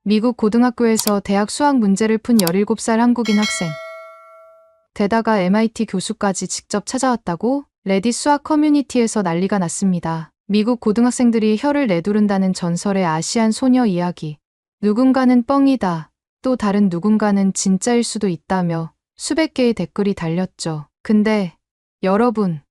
미국 고등학교에서 대학 수학 문제를 푼 17살 한국인 학생. 게다가 MIT 교수까지 직접 찾아왔다고? 레딧 수학 커뮤니티에서 난리가 났습니다. 미국 고등학생들이 혀를 내두른다는 전설의 아시안 소녀 이야기. 누군가는 뻥이다. 또 다른 누군가는 진짜일 수도 있다며 수백 개의 댓글이 달렸죠. 근데 여러분,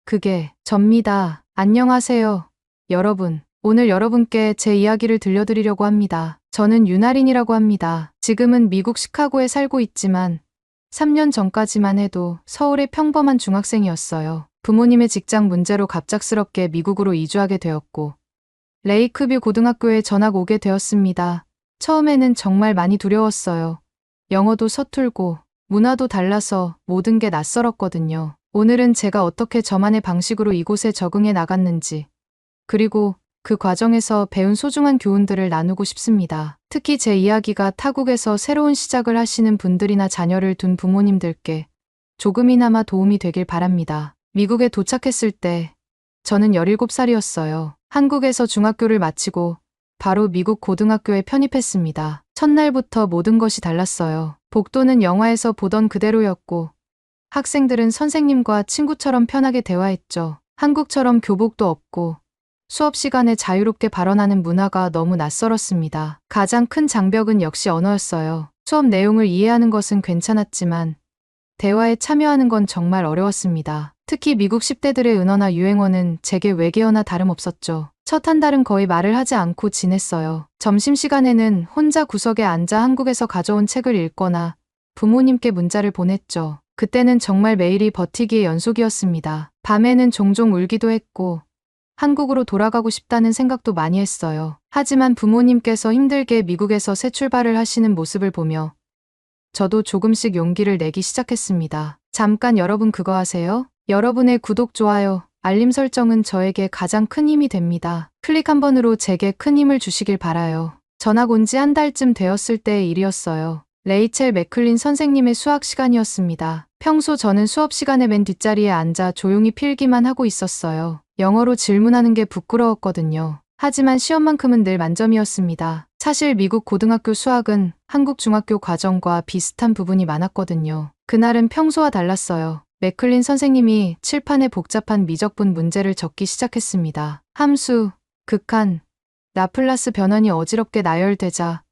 그게 접니다. 안녕하세요. 여러분, 오늘 여러분께 제 이야기를 들려드리려고 합니다. 저는 윤아린이라고 합니다. 지금은 미국 시카고에 살고 있지만 3년 전까지만 해도 서울의 평범한 중학생이었어요. 부모님의 직장 문제로 갑작스럽게 미국으로 이주하게 되었고 레이크뷰 고등학교에 전학 오게 되었습니다. 처음에는 정말 많이 두려웠어요. 영어도 서툴고 문화도 달라서 모든 게 낯설었거든요. 오늘은 제가 어떻게 저만의 방식으로 이곳에 적응해 나갔는지, 그리고 그 과정에서 배운 소중한 교훈들을 나누고 싶습니다. 특히 제 이야기가 타국에서 새로운 시작을 하시는 분들이나 자녀를 둔 부모님들께 조금이나마 도움이 되길 바랍니다. 미국에 도착했을 때 저는 17살이었어요. 한국에서 중학교를 마치고 바로 미국 고등학교에 편입했습니다. 첫날부터 모든 것이 달랐어요. 복도는 영화에서 보던 그대로였고 학생들은 선생님과 친구처럼 편하게 대화했죠. 한국처럼 교복도 없고 수업 시간에 자유롭게 발언하는 문화가 너무 낯설었습니다. 가장 큰 장벽은 역시 언어였어요. 수업 내용을 이해하는 것은 괜찮았지만 대화에 참여하는 건 정말 어려웠습니다. 특히 미국 10대들의 은어나 유행어는 제게 외계어나 다름없었죠. 첫 한 달은 거의 말을 하지 않고 지냈어요. 점심시간에는 혼자 구석에 앉아 한국에서 가져온 책을 읽거나 부모님께 문자를 보냈죠. 그때는 정말 매일이 버티기의 연속이었습니다. 밤에는 종종 울기도 했고 한국으로 돌아가고 싶다는 생각도 많이 했어요. 하지만 부모님께서 힘들게 미국에서 새 출발을 하시는 모습을 보며 저도 조금씩 용기를 내기 시작했습니다. 잠깐 여러분 그거 아세요? 여러분의 구독, 좋아요, 알림 설정은 저에게 가장 큰 힘이 됩니다. 클릭 한 번으로 제게 큰 힘을 주시길 바라요. 전학 온 지 한 달쯤 되었을 때의 일이었어요. 레이첼 맥클린 선생님의 수학 시간이었습니다. 평소 저는 수업 시간에 맨 뒷자리에 앉아 조용히 필기만 하고 있었어요. 영어로 질문하는 게 부끄러웠거든요. 하지만 시험만큼은 늘 만점이었습니다. 사실 미국 고등학교 수학은 한국 중학교 과정과 비슷한 부분이 많았거든요. 그날은 평소와 달랐어요. 맥클린 선생님이 칠판에 복잡한 미적분 문제를 적기 시작했습니다. 함수, 극한, 라플라스 변환이 어지럽게 나열되자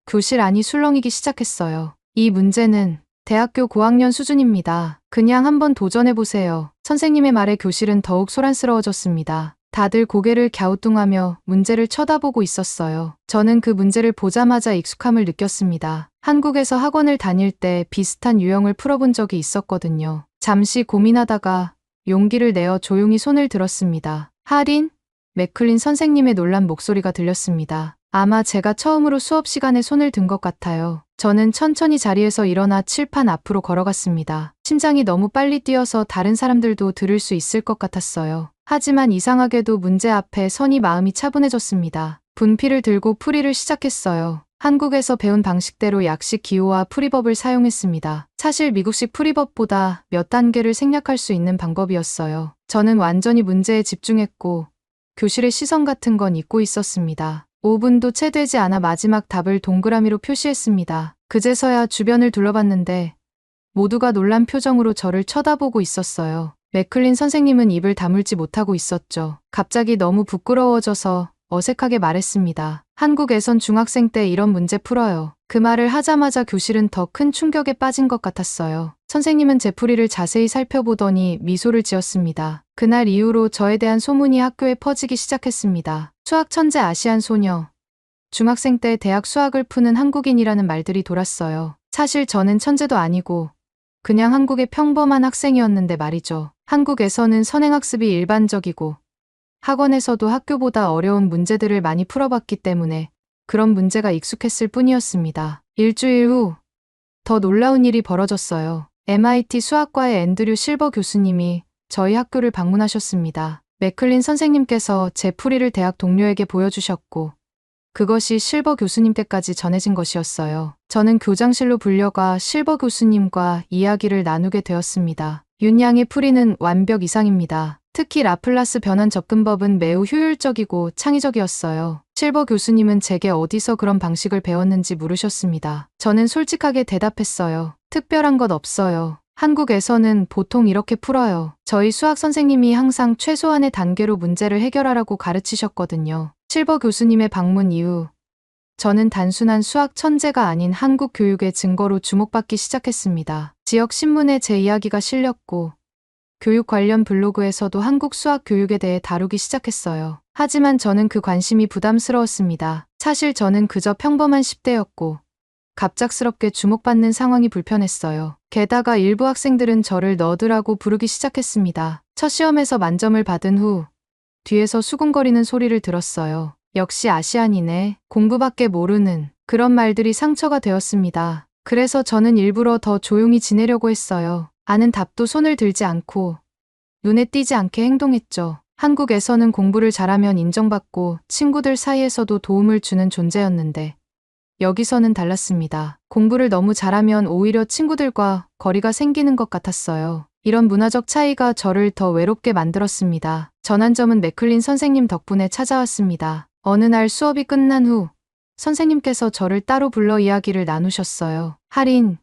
교실 안이 술렁이기 시작했어요. 이 문제는 대학교 고학년 수준입니다. 그냥 한번 도전해보세요. 선생님의 말에 교실은 더욱 소란스러워졌습니다. 다들 고개를 갸우뚱하며 문제를 쳐다보고 있었어요. 저는 그 문제를 보자마자 익숙함을 느꼈습니다. 한국에서 학원을 다닐 때 비슷한 유형을 풀어본 적이 있었거든요. 잠시 고민하다가 용기를 내어 조용히 손을 들었습니다. 하린? 맥클린 선생님의 놀란 목소리가 들렸습니다. 아마 제가 처음으로 수업 시간에 손을 든 것 같아요. 저는 천천히 자리에서 일어나 칠판 앞으로 걸어갔습니다. 심장이 너무 빨리 뛰어서 다른 사람들도 들을 수 있을 것 같았어요. 하지만 이상하게도 문제 앞에 서니 마음이 차분해졌습니다. 분필을 들고 풀이를 시작했어요. 한국에서 배운 방식대로 약식 기호와 풀이법을 사용했습니다. 사실 미국식 풀이법보다 몇 단계를 생략할 수 있는 방법이었어요. 저는 완전히 문제에 집중했고 교실의 시선 같은 건 잊고 있었습니다. 5분도 채 되지 않아 마지막 답을 동그라미로 표시했습니다. 그제서야 주변을 둘러봤는데 모두가 놀란 표정으로 저를 쳐다보고 있었어요. 맥클린 선생님은 입을 다물지 못하고 있었죠. 갑자기 너무 부끄러워져서 어색하게 말했습니다. 한국에선 중학생 때 이런 문제 풀어요. 그 말을 하자마자 교실은 더 큰 충격에 빠진 것 같았어요. 선생님은 제 풀이를 자세히 살펴보더니 미소를 지었습니다. 그날 이후로 저에 대한 소문이 학교에 퍼지기 시작했습니다. 수학 천재 아시안 소녀. 중학생 때 대학 수학을 푸는 한국인이라는 말들이 돌았어요. 사실 저는 천재도 아니고 그냥 한국의 평범한 학생이었는데 말이죠. 한국에서는 선행학습이 일반적이고 학원에서도 학교보다 어려운 문제들을 많이 풀어봤기 때문에 그런 문제가 익숙했을 뿐이었습니다. 일주일 후 더 놀라운 일이 벌어졌어요. MIT 수학과의 앤드류 실버 교수님이 저희 학교를 방문하셨습니다. 맥클린 선생님께서 제 풀이를 대학 동료에게 보여주셨고 그것이 실버 교수님께까지 전해진 것이었어요. 저는 교장실로 불려가 실버 교수님과 이야기를 나누게 되었습니다. 윤양의 풀이는 완벽 이상입니다. 특히 라플라스 변환 접근법은 매우 효율적이고 창의적이었어요. 실버 교수님은 제게 어디서 그런 방식을 배웠는지 물으셨습니다. 저는 솔직하게 대답했어요. 특별한 것 없어요. 한국에서는 보통 이렇게 풀어요. 저희 수학 선생님이 항상 최소한의 단계로 문제를 해결하라고 가르치셨거든요. 실버 교수님의 방문 이후 저는 단순한 수학 천재가 아닌 한국 교육의 증거로 주목받기 시작했습니다. 지역 신문에 제 이야기가 실렸고 교육 관련 블로그에서도 한국 수학 교육에 대해 다루기 시작했어요. 하지만 저는 그 관심이 부담스러웠습니다. 사실 저는 그저 평범한 10대였고 갑작스럽게 주목받는 상황이 불편했어요. 게다가 일부 학생들은 저를 너드라고 부르기 시작했습니다. 첫 시험에서 만점을 받은 후 뒤에서 수군거리는 소리를 들었어요. 역시 아시안이네. 공부밖에 모르는. 그런 말들이 상처가 되었습니다. 그래서 저는 일부러 더 조용히 지내려고 했어요. 아는 답도 손을 들지 않고 눈에 띄지 않게 행동했죠. 한국에서는 공부를 잘하면 인정받고 친구들 사이에서도 도움을 주는 존재였는데 여기서는 달랐습니다. 공부를 너무 잘하면 오히려 친구들과 거리가 생기는 것 같았어요. 이런 문화적 차이가 저를 더 외롭게 만들었습니다. 전환점은 맥클린 선생님 덕분에 찾아왔습니다. 어느 날 수업이 끝난 후 선생님께서 저를 따로 불러 이야기를 나누셨어요. 하린,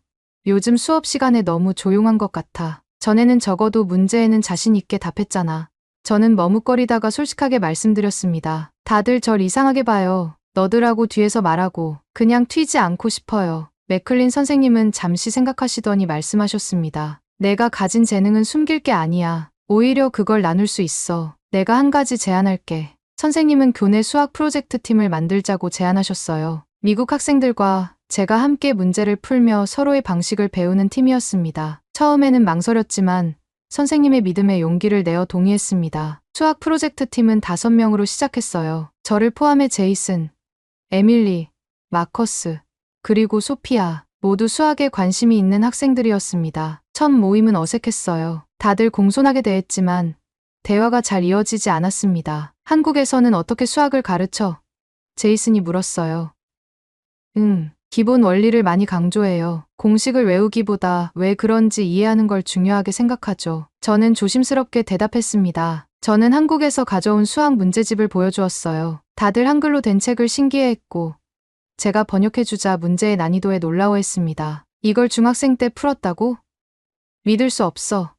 요즘 수업 시간에 너무 조용한 것 같아. 전에는 적어도 문제에는 자신 있게 답했잖아. 저는 머뭇거리다가 솔직하게 말씀드렸습니다. 다들 절 이상하게 봐요. 너드라고 뒤에서 말하고 그냥 튀지 않고 싶어요. 맥클린 선생님은 잠시 생각하시더니 말씀하셨습니다. 내가 가진 재능은 숨길 게 아니야. 오히려 그걸 나눌 수 있어. 내가 한 가지 제안할게. 선생님은 교내 수학 프로젝트 팀을 만들자고 제안하셨어요. 미국 학생들과 제가 함께 문제를 풀며 서로의 방식을 배우는 팀이었습니다. 처음에는 망설였지만 선생님의 믿음에 용기를 내어 동의했습니다. 수학 프로젝트 팀은 5명으로 시작했어요. 저를 포함해 제이슨, 에밀리, 마커스, 그리고 소피아, 모두 수학에 관심이 있는 학생들이었습니다. 첫 모임은 어색했어요. 다들 공손하게 대했지만 대화가 잘 이어지지 않았습니다. 한국에서는 어떻게 수학을 가르쳐? 제이슨이 물었어요. 기본 원리를 많이 강조해요. 공식을 외우기보다 왜 그런지 이해하는 걸 중요하게 생각하죠. 저는 조심스럽게 대답했습니다. 저는 한국에서 가져온 수학 문제집을 보여주었어요. 다들 한글로 된 책을 신기해했고 제가 번역해주자 문제의 난이도에 놀라워했습니다. 이걸 중학생 때 풀었다고? 믿을 수 없어.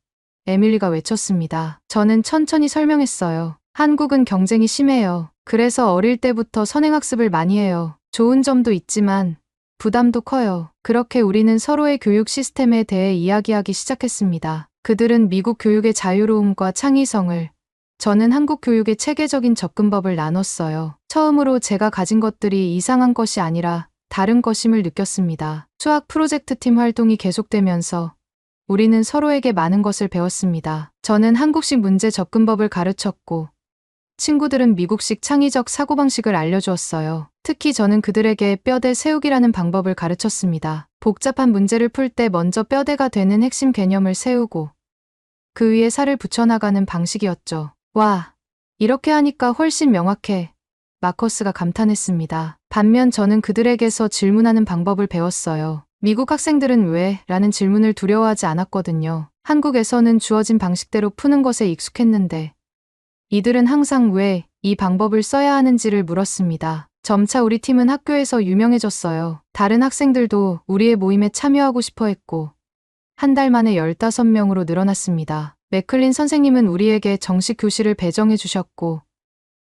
에밀리가 외쳤습니다. 저는 천천히 설명했어요. 한국은 경쟁이 심해요. 그래서 어릴 때부터 선행학습을 많이 해요. 좋은 점도 있지만 부담도 커요. 그렇게 우리는 서로의 교육 시스템에 대해 이야기하기 시작했습니다. 그들은 미국 교육의 자유로움과 창의성을, 저는 한국 교육의 체계적인 접근법을 나눴어요. 처음으로 제가 가진 것들이 이상한 것이 아니라 다른 것임을 느꼈습니다. 수학 프로젝트 팀 활동이 계속되면서 우리는 서로에게 많은 것을 배웠습니다. 저는 한국식 문제 접근법을 가르쳤고 친구들은 미국식 창의적 사고방식을 알려주었어요. 특히 저는 그들에게 뼈대 세우기라는 방법을 가르쳤습니다. 복잡한 문제를 풀 때 먼저 뼈대가 되는 핵심 개념을 세우고 그 위에 살을 붙여나가는 방식이었죠. 와, 이렇게 하니까 훨씬 명확해. 마커스가 감탄했습니다. 반면 저는 그들에게서 질문하는 방법을 배웠어요. 미국 학생들은 왜? 라는 질문을 두려워하지 않았거든요. 한국에서는 주어진 방식대로 푸는 것에 익숙했는데 이들은 항상 왜 이 방법을 써야 하는지를 물었습니다. 점차 우리 팀은 학교에서 유명해졌어요. 다른 학생들도 우리의 모임에 참여하고 싶어 했고 한 달 만에 15명으로 늘어났습니다. 맥클린 선생님은 우리에게 정식 교실을 배정해 주셨고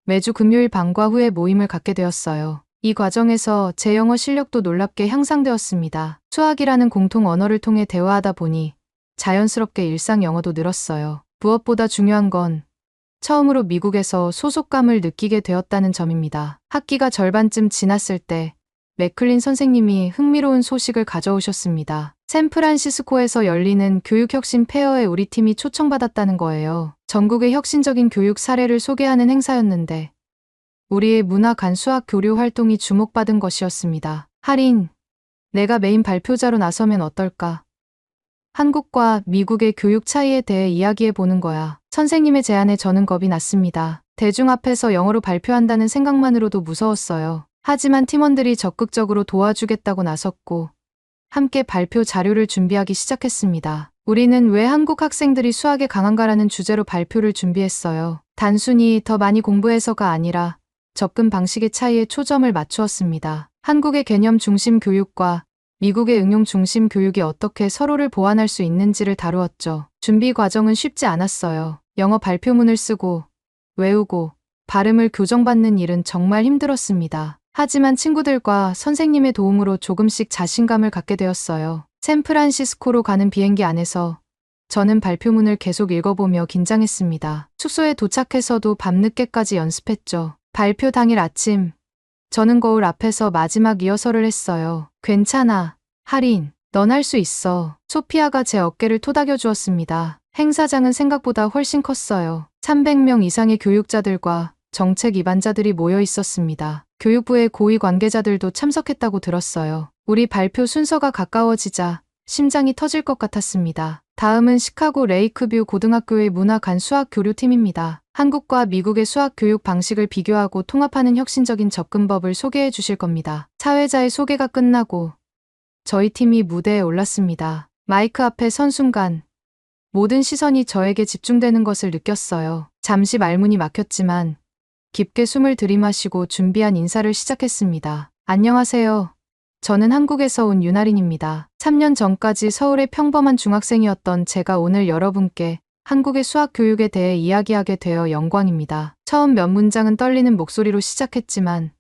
매주 금요일 방과 후에 모임을 갖게 되었어요. 이 과정에서 제 영어 실력도 놀랍게 향상되었습니다. 수학이라는 공통 언어를 통해 대화하다 보니 자연스럽게 일상 영어도 늘었어요. 무엇보다 중요한 건 처음으로 미국에서 소속감을 느끼게 되었다는 점입니다. 학기가 절반쯤 지났을 때 맥클린 선생님이 흥미로운 소식을 가져오셨습니다. 샌프란시스코에서 열리는 교육혁신 페어에 우리 팀이 초청받았다는 거예요. 전국의 혁신적인 교육 사례를 소개하는 행사였는데 우리의 문화 간 수학 교류 활동이 주목받은 것이었습니다. 할인, 내가 메인 발표자로 나서면 어떨까? 한국과 미국의 교육 차이에 대해 이야기해 보는 거야. 선생님의 제안에 저는 겁이 났습니다. 대중 앞에서 영어로 발표한다는 생각만으로도 무서웠어요. 하지만 팀원들이 적극적으로 도와주겠다고 나섰고 함께 발표 자료를 준비하기 시작했습니다. 우리는 왜 한국 학생들이 수학에 강한가라는 주제로 발표를 준비했어요. 단순히 더 많이 공부해서가 아니라 접근 방식의 차이에 초점을 맞추었습니다. 한국의 개념 중심 교육과 미국의 응용 중심 교육이 어떻게 서로를 보완할 수 있는지를 다루었죠. 준비 과정은 쉽지 않았어요. 영어 발표문을 쓰고 외우고 발음을 교정받는 일은 정말 힘들었습니다. 하지만 친구들과 선생님의 도움으로 조금씩 자신감을 갖게 되었어요. 샌프란시스코로 가는 비행기 안에서 저는 발표문을 계속 읽어보며 긴장했습니다. 숙소에 도착해서도 밤늦게까지 연습했죠. 발표 당일 아침, 저는 거울 앞에서 마지막 리허설을 했어요. 괜찮아, 하린. 넌 할 수 있어. 소피아가 제 어깨를 토닥여 주었습니다. 행사장은 생각보다 훨씬 컸어요. 300명 이상의 교육자들과 정책 위반자들이 모여 있었습니다. 교육부의 고위 관계자들도 참석했다고 들었어요. 우리 발표 순서가 가까워지자 심장이 터질 것 같았습니다. 다음은 시카고 레이크뷰 고등학교의 문화 간 수학 교류팀입니다. 한국과 미국의 수학 교육 방식을 비교하고 통합하는 혁신적인 접근법을 소개해 주실 겁니다. 사회자의 소개가 끝나고 저희 팀이 무대에 올랐습니다. 마이크 앞에 선 순간 모든 시선이 저에게 집중되는 것을 느꼈어요. 잠시 말문이 막혔지만 깊게 숨을 들이마시고 준비한 인사를 시작했습니다. 안녕하세요. 저는 한국에서 온 윤아린입니다. 3년 전까지 서울의 평범한 중학생이었던 제가 오늘 여러분께 한국의 수학 교육에 대해 이야기하게 되어 영광입니다. 처음 몇 문장은 떨리는 목소리로 시작했지만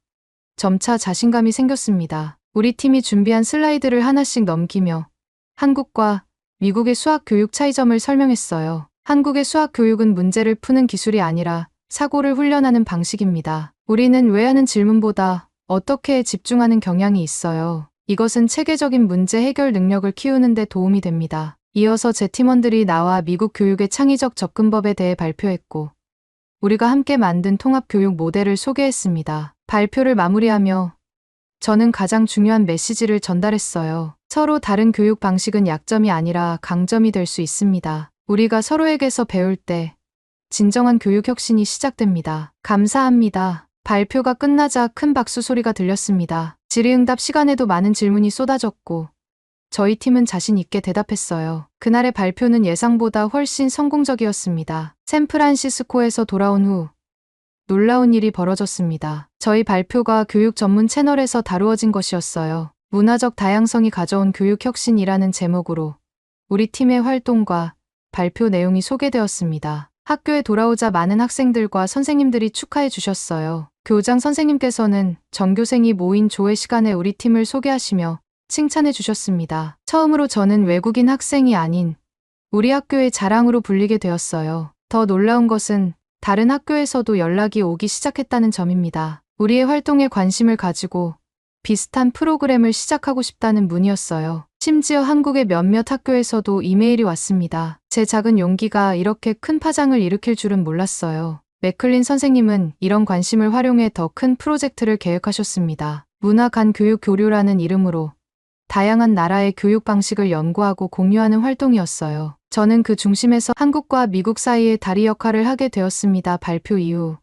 점차 자신감이 생겼습니다. 우리 팀이 준비한 슬라이드를 하나씩 넘기며 한국과 미국의 수학 교육 차이점을 설명했어요. 한국의 수학 교육은 문제를 푸는 기술이 아니라 사고를 훈련하는 방식입니다. 우리는 왜 하는 질문보다 어떻게에 집중하는 경향이 있어요. 이것은 체계적인 문제 해결 능력을 키우는 데 도움이 됩니다. 이어서 제 팀원들이 나와 미국 교육의 창의적 접근법에 대해 발표했고 우리가 함께 만든 통합 교육 모델을 소개했습니다. 발표를 마무리하며 저는 가장 중요한 메시지를 전달했어요. 서로 다른 교육 방식은 약점이 아니라 강점이 될 수 있습니다. 우리가 서로에게서 배울 때 진정한 교육 혁신이 시작됩니다. 감사합니다. 발표가 끝나자 큰 박수 소리가 들렸습니다. 질의응답 시간에도 많은 질문이 쏟아졌고 저희 팀은 자신 있게 대답했어요. 그날의 발표는 예상보다 훨씬 성공적이었습니다. 샌프란시스코에서 돌아온 후 놀라운 일이 벌어졌습니다. 저희 발표가 교육 전문 채널에서 다루어진 것이었어요. 문화적 다양성이 가져온 교육 혁신이라는 제목으로 우리 팀의 활동과 발표 내용이 소개되었습니다. 학교에 돌아오자 많은 학생들과 선생님들이 축하해 주셨어요. 교장 선생님께서는 전교생이 모인 조회 시간에 우리 팀을 소개하시며 칭찬해 주셨습니다. 처음으로 저는 외국인 학생이 아닌 우리 학교의 자랑으로 불리게 되었어요. 더 놀라운 것은 다른 학교에서도 연락이 오기 시작했다는 점입니다. 우리의 활동에 관심을 가지고 비슷한 프로그램을 시작하고 싶다는 문의였어요. 심지어 한국의 몇몇 학교에서도 이메일이 왔습니다. 제 작은 용기가 이렇게 큰 파장을 일으킬 줄은 몰랐어요. 맥클린 선생님은 이런 관심을 활용해 더 큰 프로젝트를 계획하셨습니다. 문화 간 교육 교류라는 이름으로 다양한 나라의 교육 방식을 연구하고 공유하는 활동이었어요. 저는 그 중심에서 한국과 미국 사이의 다리 역할을 하게 되었습니다. 발표 이후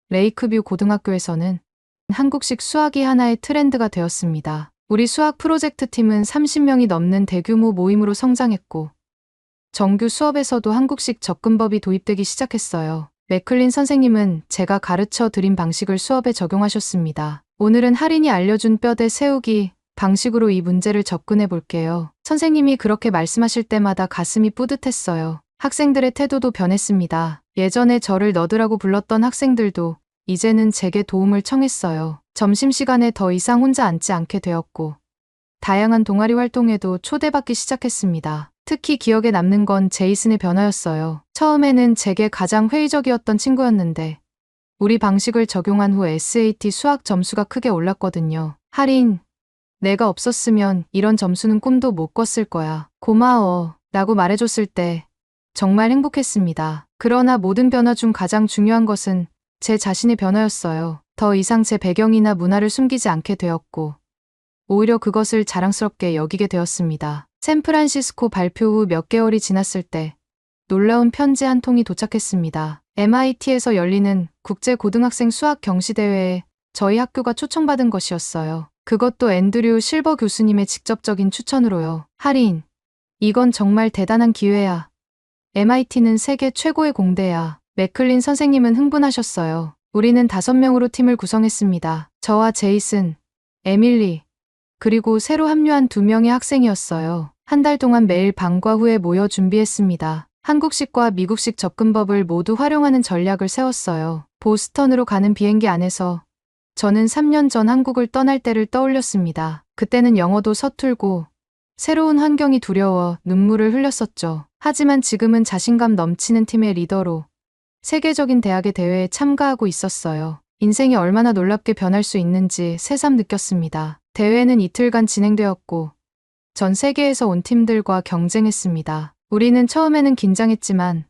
레이크뷰 고등학교에서는 한국식 수학이 하나의 트렌드가 되었습니다. 우리 수학 프로젝트 팀은 30명이 넘는 대규모 모임으로 성장했고 정규 수업에서도 한국식 접근법이 도입되기 시작했어요. 맥클린 선생님은 제가 가르쳐 드린 방식을 수업에 적용하셨습니다. 오늘은 할인이 알려준 뼈대 세우기 방식으로 이 문제를 접근해 볼게요. 선생님이 그렇게 말씀하실 때마다 가슴이 뿌듯했어요. 학생들의 태도도 변했습니다. 예전에 저를 너드라고 불렀던 학생들도 이제는 제게 도움을 청했어요. 점심시간에 더 이상 혼자 앉지 않게 되었고 다양한 동아리 활동에도 초대받기 시작했습니다. 특히 기억에 남는 건 제이슨의 변화였어요. 처음에는 제게 가장 회의적이었던 친구였는데 우리 방식을 적용한 후 SAT 수학 점수가 크게 올랐거든요. 할인, 내가 없었으면 이런 점수는 꿈도 못 꿨을 거야. 고마워 라고 말해줬을 때 정말 행복했습니다. 그러나 모든 변화 중 가장 중요한 것은 제 자신의 변화였어요. 더 이상 제 배경이나 문화를 숨기지 않게 되었고 오히려 그것을 자랑스럽게 여기게 되었습니다. 샌프란시스코 발표 후 몇 개월이 지났을 때 놀라운 편지 한 통이 도착했습니다. MIT에서 열리는 국제고등학생 수학 경시대회에 저희 학교가 초청받은 것이었어요. 그것도 앤드류 실버 교수님의 직접적인 추천으로요. 할인, 이건 정말 대단한 기회야. MIT는 세계 최고의 공대야. 맥클린 선생님은 흥분하셨어요. 우리는 5명으로 팀을 구성했습니다. 저와 제이슨, 에밀리, 그리고 새로 합류한 2명의 학생이었어요. 한 달 동안 매일 방과 후에 모여 준비했습니다. 한국식과 미국식 접근법을 모두 활용하는 전략을 세웠어요. 보스턴으로 가는 비행기 안에서 저는 3년 전 한국을 떠날 때를 떠올렸습니다. 그때는 영어도 서툴고 새로운 환경이 두려워 눈물을 흘렸었죠. 하지만 지금은 자신감 넘치는 팀의 리더로 세계적인 대학의 대회에 참가하고 있었어요. 인생이 얼마나 놀랍게 변할 수 있는지 새삼 느꼈습니다. 대회는 이틀간 진행되었고 전 세계에서 온 팀들과 경쟁했습니다. 우리는 처음에는 긴장했지만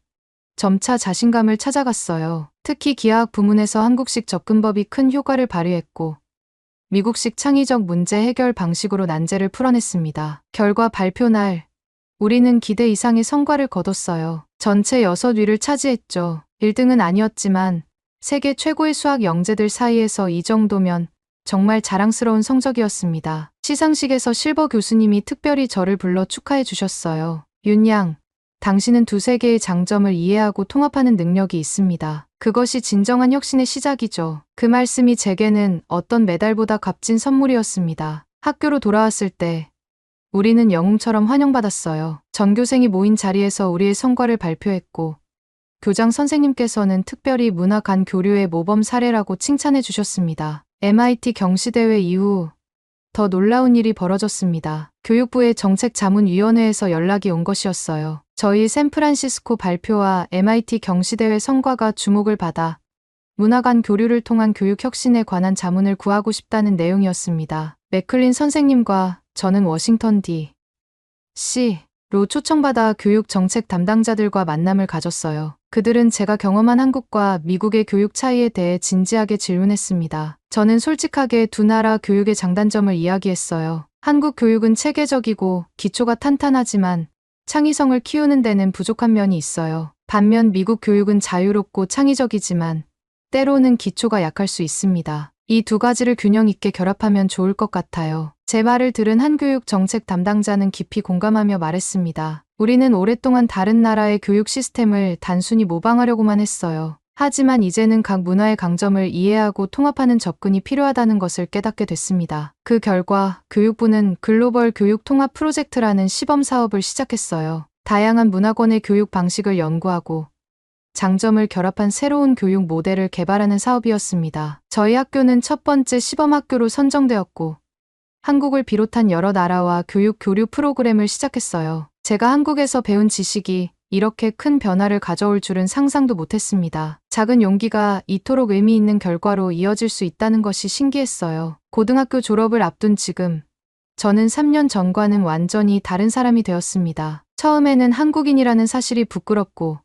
점차 자신감을 찾아갔어요. 특히 기하학 부문에서 한국식 접근법이 큰 효과를 발휘했고 미국식 창의적 문제 해결 방식으로 난제를 풀어냈습니다. 결과 발표 날 우리는 기대 이상의 성과를 거뒀어요. 전체 6위를 차지했죠. 1등은 아니었지만 세계 최고의 수학 영재들 사이에서 이 정도면 정말 자랑스러운 성적이었습니다. 시상식에서 실버 교수님이 특별히 저를 불러 축하해 주셨어요. 윤양, 당신은 두 세계의 장점을 이해하고 통합하는 능력이 있습니다. 그것이 진정한 혁신의 시작이죠. 그 말씀이 제게는 어떤 메달보다 값진 선물이었습니다. 학교로 돌아왔을 때 우리는 영웅처럼 환영받았어요. 전교생이 모인 자리에서 우리의 성과를 발표했고 교장 선생님께서는 특별히 문화 간 교류의 모범 사례라고 칭찬해 주셨습니다. MIT 경시대회 이후 더 놀라운 일이 벌어졌습니다. 교육부의 정책자문위원회에서 연락이 온 것이었어요. 저희 샌프란시스코 발표와 MIT 경시대회 성과가 주목을 받아 문화 간 교류를 통한 교육 혁신에 관한 자문을 구하고 싶다는 내용이었습니다. 맥클린 선생님과 저는 워싱턴 D.C.로 초청받아 교육 정책 담당자들과 만남을 가졌어요. 그들은 제가 경험한 한국과 미국의 교육 차이에 대해 진지하게 질문했습니다. 저는 솔직하게 두 나라 교육의 장단점을 이야기했어요. 한국 교육은 체계적이고 기초가 탄탄하지만 창의성을 키우는 데는 부족한 면이 있어요. 반면 미국 교육은 자유롭고 창의적이지만 때로는 기초가 약할 수 있습니다. 이 두 가지를 균형 있게 결합하면 좋을 것 같아요. 제 말을 들은 한 교육 정책 담당자는 깊이 공감하며 말했습니다. 우리는 오랫동안 다른 나라의 교육 시스템을 단순히 모방하려고만 했어요. 하지만 이제는 각 문화의 강점을 이해하고 통합하는 접근이 필요하다는 것을 깨닫게 됐습니다. 그 결과 교육부는 글로벌 교육 통합 프로젝트라는 시범 사업을 시작했어요. 다양한 문화권의 교육 방식을 연구하고 장점을 결합한 새로운 교육 모델을 개발하는 사업이었습니다. 저희 학교는 첫 번째 시범 학교로 선정되었고 한국을 비롯한 여러 나라와 교육 교류 프로그램을 시작했어요. 제가 한국에서 배운 지식이 이렇게 큰 변화를 가져올 줄은 상상도 못했습니다. 작은 용기가 이토록 의미 있는 결과로 이어질 수 있다는 것이 신기했어요. 고등학교 졸업을 앞둔 지금 저는 3년 전과는 완전히 다른 사람이 되었습니다. 처음에는 한국인이라는 사실이 부끄럽고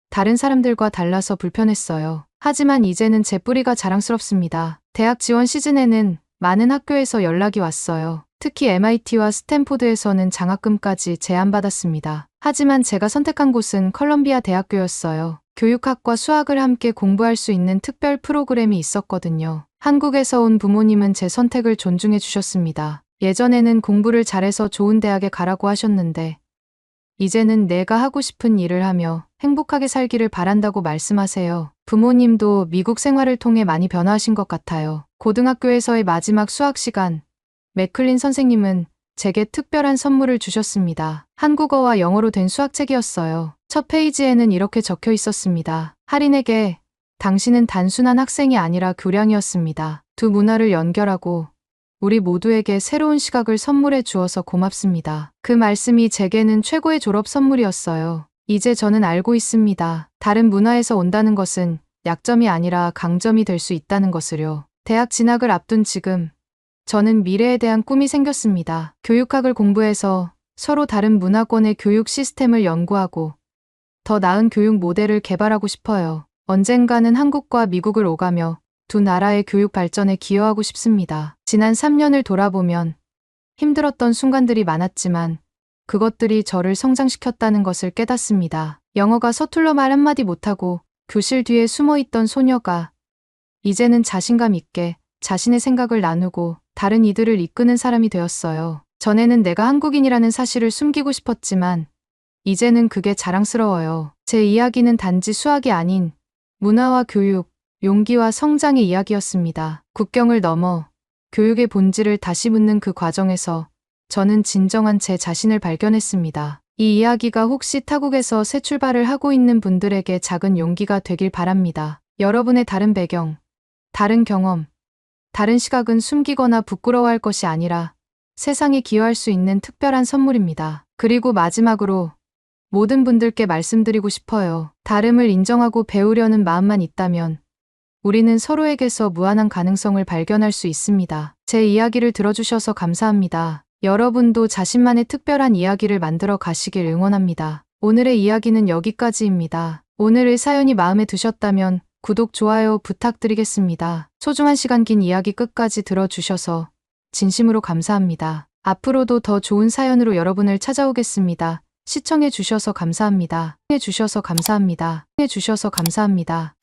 다른 사람들과 달라서 불편했어요. 하지만 이제는 제 뿌리가 자랑스럽습니다. 대학 지원 시즌에는 많은 학교에서 연락이 왔어요. 특히 MIT와 스탠포드에서는 장학금까지 제안받았습니다. 하지만 제가 선택한 곳은 컬럼비아 대학교였어요. 교육학과 수학을 함께 공부할 수 있는 특별 프로그램이 있었거든요. 한국에서 온 부모님은 제 선택을 존중해 주셨습니다. 예전에는 공부를 잘해서 좋은 대학에 가라고 하셨는데 이제는 내가 하고 싶은 일을 하며 행복하게 살기를 바란다고 말씀하세요. 부모님도 미국 생활을 통해 많이 변화하신 것 같아요. 고등학교에서의 마지막 수학 시간, 맥클린 선생님은 제게 특별한 선물을 주셨습니다. 한국어와 영어로 된 수학책이었어요. 첫 페이지에는 이렇게 적혀 있었습니다. 할인에게 당신은 단순한 학생이 아니라 교량이었습니다. 두 문화를 연결하고 우리 모두에게 새로운 시각을 선물해 주어서 고맙습니다. 그 말씀이 제게는 최고의 졸업 선물이었어요. 이제 저는 알고 있습니다. 다른 문화에서 온다는 것은 약점이 아니라 강점이 될 수 있다는 것을요. 대학 진학을 앞둔 지금 저는 미래에 대한 꿈이 생겼습니다. 교육학을 공부해서 서로 다른 문화권의 교육 시스템을 연구하고 더 나은 교육 모델을 개발하고 싶어요. 언젠가는 한국과 미국을 오가며 두 나라의 교육 발전에 기여하고 싶습니다. 지난 3년을 돌아보면 힘들었던 순간들이 많았지만 그것들이 저를 성장시켰다는 것을 깨닫습니다. 영어가 서툴러 말 한마디 못하고 교실 뒤에 숨어있던 소녀가 이제는 자신감 있게 자신의 생각을 나누고 다른 이들을 이끄는 사람이 되었어요. 전에는 내가 한국인이라는 사실을 숨기고 싶었지만 이제는 그게 자랑스러워요. 제 이야기는 단지 수학이 아닌 문화와 교육, 용기와 성장의 이야기였습니다. 국경을 넘어 교육의 본질을 다시 묻는 그 과정에서 저는 진정한 제 자신을 발견했습니다. 이 이야기가 혹시 타국에서 새 출발을 하고 있는 분들에게 작은 용기가 되길 바랍니다. 여러분의 다른 배경, 다른 경험, 다른 시각은 숨기거나 부끄러워할 것이 아니라 세상에 기여할 수 있는 특별한 선물입니다. 그리고 마지막으로 모든 분들께 말씀드리고 싶어요. 다름을 인정하고 배우려는 마음만 있다면 우리는 서로에게서 무한한 가능성을 발견할 수 있습니다. 제 이야기를 들어주셔서 감사합니다. 여러분도 자신만의 특별한 이야기를 만들어 가시길 응원합니다. 오늘의 이야기는 여기까지입니다. 오늘의 사연이 마음에 드셨다면 구독, 좋아요 부탁드리겠습니다. 소중한 시간 긴 이야기 끝까지 들어주셔서 진심으로 감사합니다. 앞으로도 더 좋은 사연으로 여러분을 찾아오겠습니다. 시청해 주셔서 감사합니다. 해주셔서 감사합니다. 해주셔서 감사합니다.